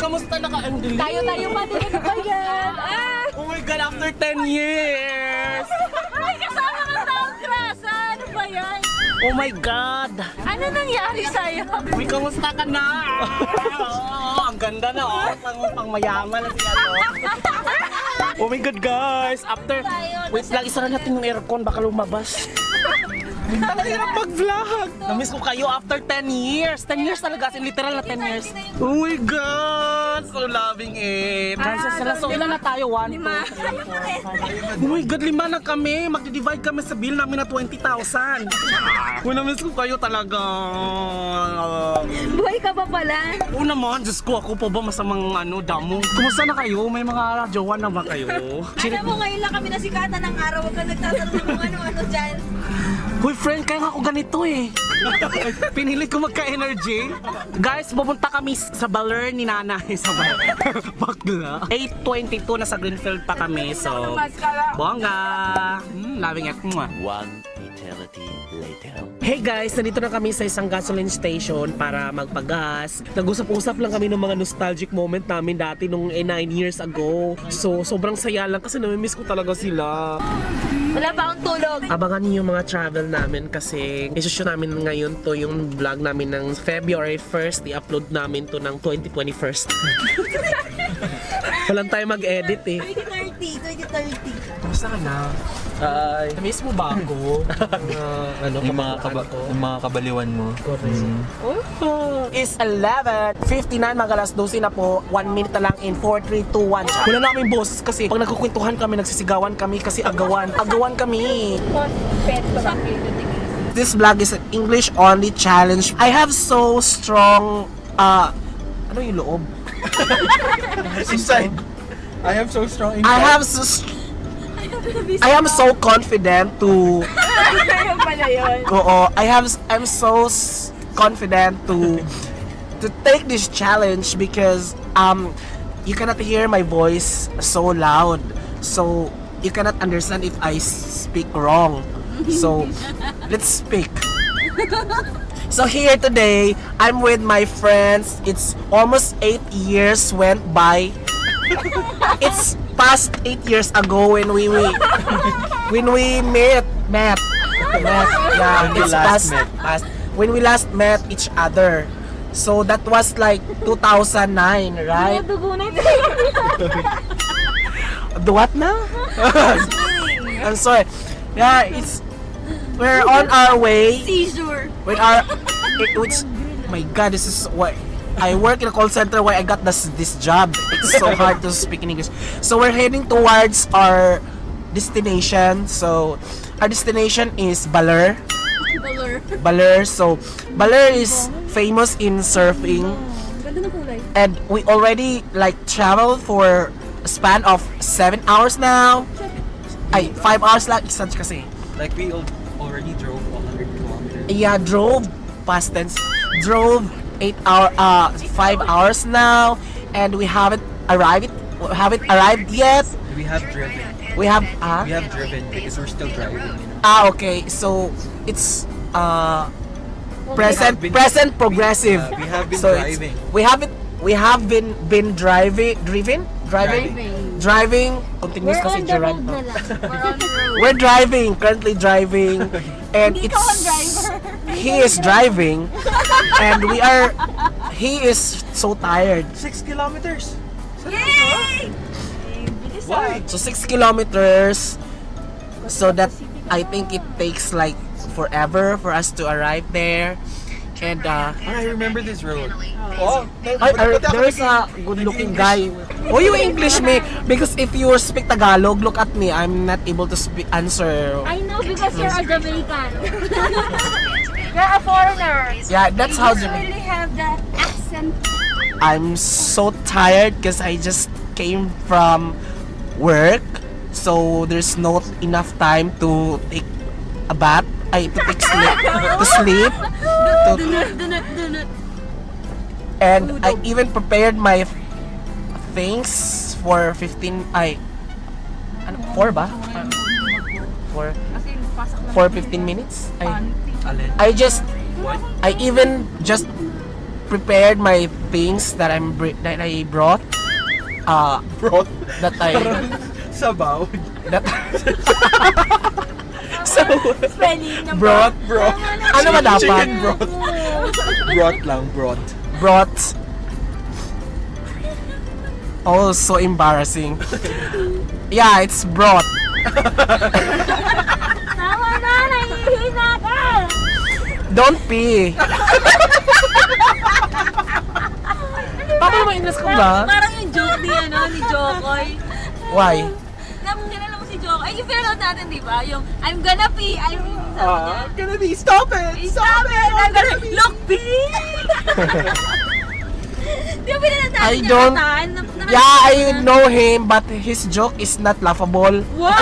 kamusta na ka? Ang galing. Tayo pa din. Ano ba yan? Oh my God, after 10 years! Ay, kasama ka taong krasa. Ano ba yan? Oh my God! Ano nangyari sa'yo? Uy, kamusta ka na? Oh, ang ganda na, oh. Pang mayaman na siya, no? Oh my God, guys! After... Wait lang, isara natin yung aircon, baka lumabas. Ang hirap mag-vlog! Namiss ko kayo after 10 years! 10 years talaga, as in literal na 10 years. Oh my God! So loving it! Francis, so ilan na tayo? 1, 2, 3, 4, 5. Oh my God, 5 na kami! Magdi-divide kami sa bill namin na 20,000. Uy, namiss ko kayo talaga. Buhay ka pa pala? Oo naman, Diyos ko, ako pa ba masamang damo? Kumusta na kayo? May mga jowa na ba kayo? Alam mo, ngayon lang kami nasikatan ng araw. Huwag ka nagtatanong kung ano-ano dyan. Hoy friend, kaya nga ako ganito eh. Pinilit ko magka-energy. Guys, pupunta kami sa Baler ni Nanay sa Baler. Bakla. 8:22 na sa Greenfield pa kami, so bongga. Loving it. One eternity later. Hey guys, nandito na kami sa isang gasoline station para magpagas. Nag-usap-usap lang kami ng mga nostalgic moment namin dati nung 9 years ago. So, sobrang saya lang kasi namimiss ko talaga sila. Wala pa akong tulog. Abangan niyo yung mga travel namin kasi isushoot namin ngayon to yung vlog namin ng February 1st. I-upload namin to ng 2021. Walang tayo mag-edit eh. 2030. Kamusta ka na? Ay, Namiss mo ba ako? yung mga kabaliwan mo. Is 11:59, magalas 12 na po. 1 minute na lang in 4, 3, 2, 1. Wala na kaming boses kasi pag nagkukwentuhan kami, nagsisigawan kami kasi agawan. Agawan kami. This vlog is an English only challenge. I have so strong, ano yung loob? Inside, I have so strong inside. I am so confident to Ayun pala yun. I'm so confident to take this challenge because you cannot hear my voice so loud, so you cannot understand if I speak wrong. So let's speak. So here today I'm with my friends. It's almost 8 years went by. It's past 8 years ago when we met. Yeah, it's past when we last met each other. So that was like 2009, right? The what now? I'm sorry. Yeah, we're on our way. Seizure. My God, this is what I work in a call center where I got this job. It's so hard to speak in English. So we're heading towards our destination. So our destination is Baler. Baler. So Baler is famous in surfing. Ganda ng kulay. And we already like traveled for a span of 7 hours now. Ay, 5 hours lang. Isa kasi. Like we already drove 100 kilometers. Yeah, drove past tense. Drove 5 hours now, and we haven't arrived yet. We have driven. We have driven because we're still driving. You know? Okay, so it's present progressive. We have been So driving. we have been driving. Continuous kasi drive. We're on the road. We're driving, currently driving, and Hindi it's ikaw ang driver. he is driving, and he is so tired. 6 kilometers. Yay! Why? So 6 kilometers, so that I think it takes like forever for us to arrive there. And I remember this road. there is a good-looking guy. Oh, you English me because if you speak Tagalog, look at me. I'm not able to answer. I know because you're a Jamaican. You're a foreigner. Yeah, that's how. You really have that accent. I'm so tired because I just came from work, so there's not enough time to take a bath. To sleep. And I even prepared my things for 4 ba? For 15 minutes. I even just prepared my things that that I brought. Broth. That I Sabaw. that so Spelling ng brought. Ano ba dapat? Chicken broth. Broth lang, broth. Brought. Oh, so embarrassing. Yeah, it's brought. Tama na, nahihina ka! Don't pee. Tama naman English ko ba? Parang yung joke ni, ni Jokoy. Why? Kilala mo si Jokoy. Ay, yung pinanood natin, di ba? Yung, I'm gonna pee. Gonna be, stop it! Stop it! I'm gonna pee! Look, pee! Di ba pinanood natin I yung don't- kataan? Yeah, I know him, but his joke is not laughable. Wow!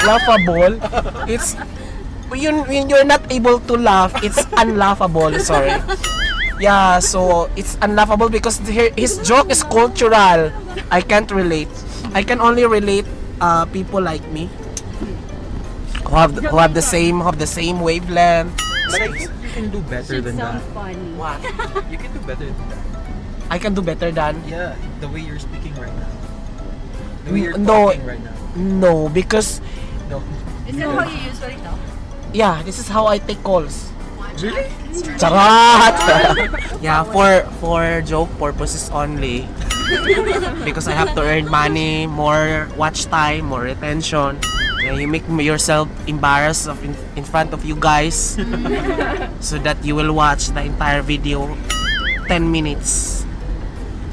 Laughable. It's when you're not able to laugh, it's unlaughable. Sorry. Yeah, so it's unlaughable because his joke is cultural. I can't relate. I can only relate people like me who have the same wavelength. But I think you can do better than that. funny. What? You can do better than that. I can do better than Yeah, the way you're speaking right now. The way you're No. talking right now. no because No. Is that how you usually talk? yeah, this is how I take calls. Really? Charat! Yeah, for joke purposes only. Because I have to earn money, more watch time, more retention. Yeah, you make yourself embarrassed in front of you guys so that you will watch the entire video 10 minutes.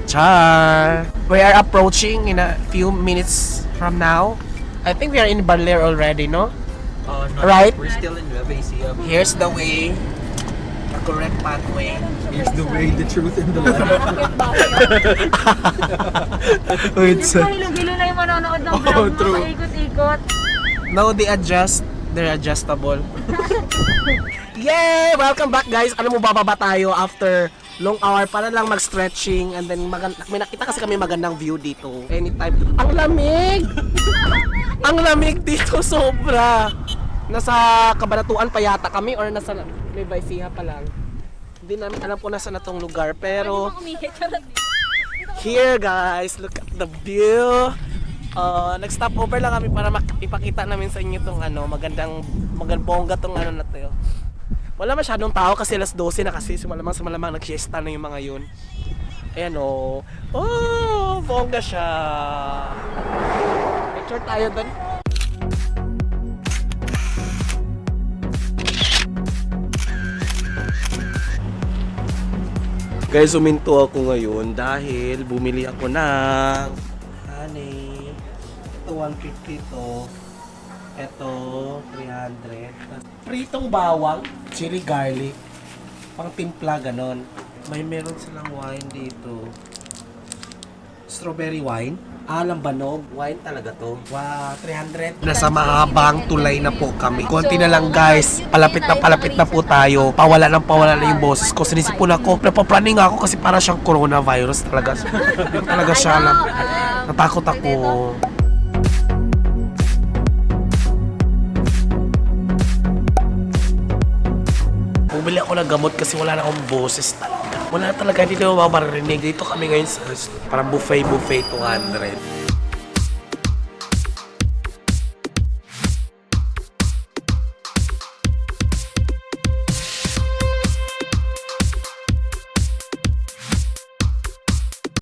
Char! We are approaching in a few minutes from now. I think we are in Baler already, no? Not Right. yet. We're still in Nueva Ecija. Here's the way, the correct pathway. Here's the way, the truth, and the life. Wait, Diyos ko, hilo-hilo na yung manonood ng vlog mo. true. Paikot-ikot. now they adjust, they're adjustable. Yay! Welcome back guys! Ano mo, bababa tayo after long hour para lang mag-stretching and then may nakita kasi kami magandang view dito. Anytime. Ang lamig! Ang lamig dito sobra! Nasa Cabanatuan pa yata kami or nasa Nueva Ecija pa lang. Hindi namin alam kung nasa na tong lugar pero here guys, look at the view. Nag-stop over lang kami para ipakita namin sa inyo tong magandang bongga tong na to. Wala masyadong tao kasi alas 12 na kasi malamang nag-siesta na yung mga yun. Ayan oh, bongga siya. Picture tayo doon. Guys, uminto ako ngayon dahil bumili ako ng honey. Ito 150 to. Ito 300. Pritong bawang, chili garlic, pang timpla ganon. Meron silang wine dito. Strawberry wine. Lambanog. Wine talaga to. Wow, 300. Nasa mahabang tulay na po kami. Konti na lang guys. Palapit na po tayo. Pawala na yung boses ko. Sinisipon ako. Napaplaning ako kasi para siyang coronavirus talaga. Talaga siya lang. Natakot ako. Bumili ako ng gamot kasi wala na akong boses talaga. Wala talaga, hindi na ako maririnig. Dito kami ngayon sa parang buffet 200.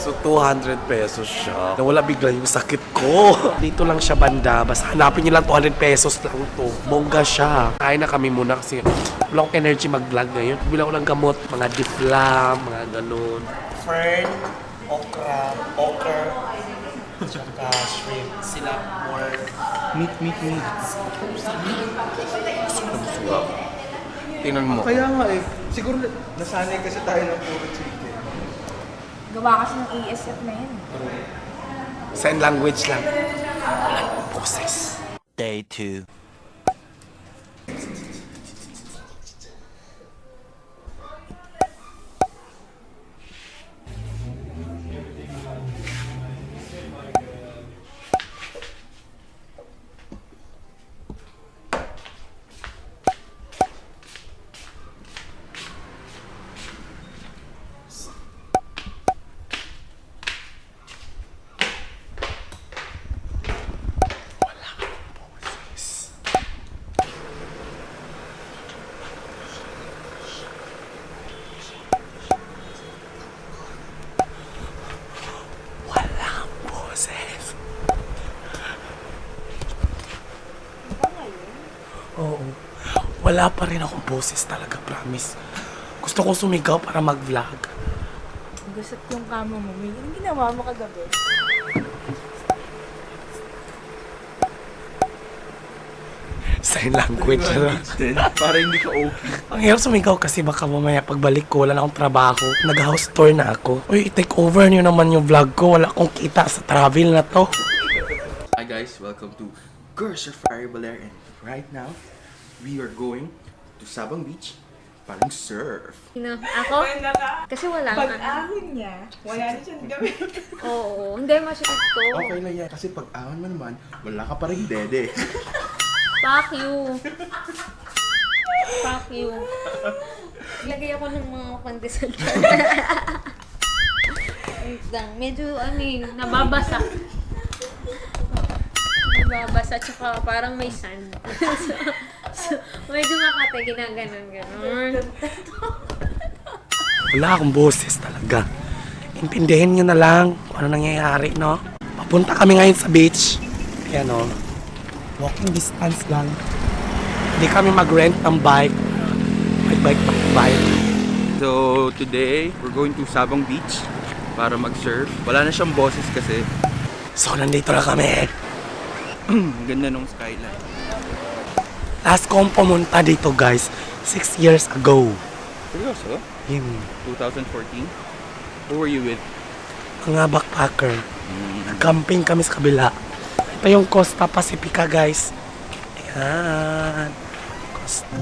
So 200 pesos siya. Nawala bigla yung sakit ko. Dito lang siya banda. Basta hanapin niyo lang 200 pesos lang to. Bongga siya. Kain na kami muna kasi wala akong energy mag-vlog ngayon. Bila ko ng gamot, mga diflam, mga ganun. Fern, okra, tsaka shrimp. Sila more Meat. tingnan mo. Kaya nga eh. Siguro nasanay kasi tayo ng puro chicken. Gawa kasi ng ESF na yun. Sign language lang. Walang boses. Day 2. wala pa rin akong boses talaga, promise. Gusto ko sumigaw para mag-vlog. Gusot yung kama mo. May yung ginawa mo kagabi. Sign language. Para hindi ka okay. Ang hirap sumigaw kasi baka mamaya pagbalik ko, wala na akong trabaho. Nag-house tour na ako. Uy, i-take over niyo naman yung vlog ko. Wala akong kita sa travel na to. Hi guys, welcome to Girls of Fire Baler, and right now we are going to Sabang Beach para surf. Ako? Kasi wala nga. Pag-ahon niya, wala na siyang gawin. Oo, hindi masyadong to. Okay lang yan, kasi pag ahon mo naman, wala ka pa rin dede. Fuck you. Fuck you. Lagay ako ng mga pandesal. Wait lang. Medyo nababasa. Nababasa, tsaka parang may sand. so, medyo makate, ginaganon-ganon. Wala akong boses talaga. Intindihin nyo na lang kung ano nangyayari, no? Papunta kami ngayon sa beach. Ayan, no? Walking distance lang. Hindi kami mag-rent ng bike. Bike. So today, we're going to Sabang Beach para mag-surf. Wala na siyang boses kasi. So, nandito na kami. Ang ganda nung skyline. Last kong pumunta dito, guys, 6 years ago. Seryoso? Yun. 2014? Who were you with? Mga backpacker. Nag-camping kami sa kabila. Ito yung Costa Pacifica, guys. Ayan. Costa.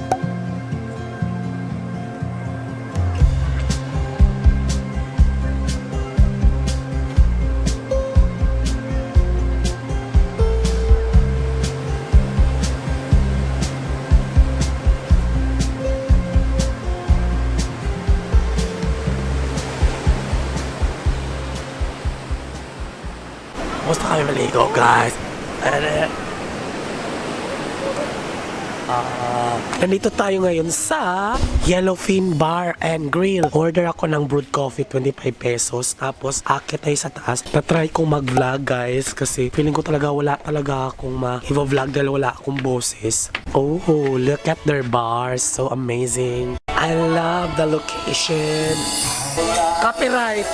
Gusto kami maligo, guys. Nandito tayo ngayon sa Yellowfin Bar and Grill. Order ako ng brewed coffee, 25 pesos. Tapos, akit tayo sa taas. Na-try kong mag-vlog, guys. Kasi feeling ko talaga wala talaga akong ma-vlog dahil wala akong boses. Oh, look at their bars. So amazing. I love the location. Copyright.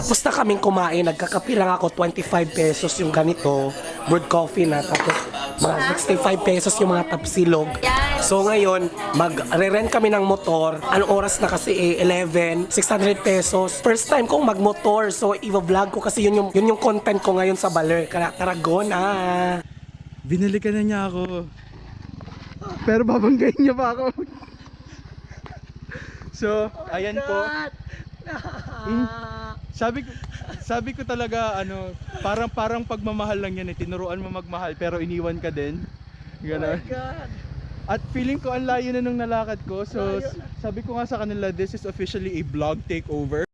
Tapos na kaming kumain, nagkakape lang ako, 25 pesos yung ganito, brewed coffee na, tapos mga 65 pesos yung mga tapsilog. So ngayon, magre-rent kami ng motor. Anong oras na kasi 11, 600 pesos. First time kong magmotor, so i-vlog ko kasi yun yung content ko ngayon sa Baler. Tarragona. Binalikan na niya ako. Pero babanggayin niya pa ako. So, ayan po. Sabi ko talaga parang pagmamahal lang yan tinuruan mo magmahal pero iniwan ka din. Gano'n. Oh my God. At feeling ko ang layo na nung nalakad ko. So sabi ko nga sa kanila, this is officially a vlog takeover.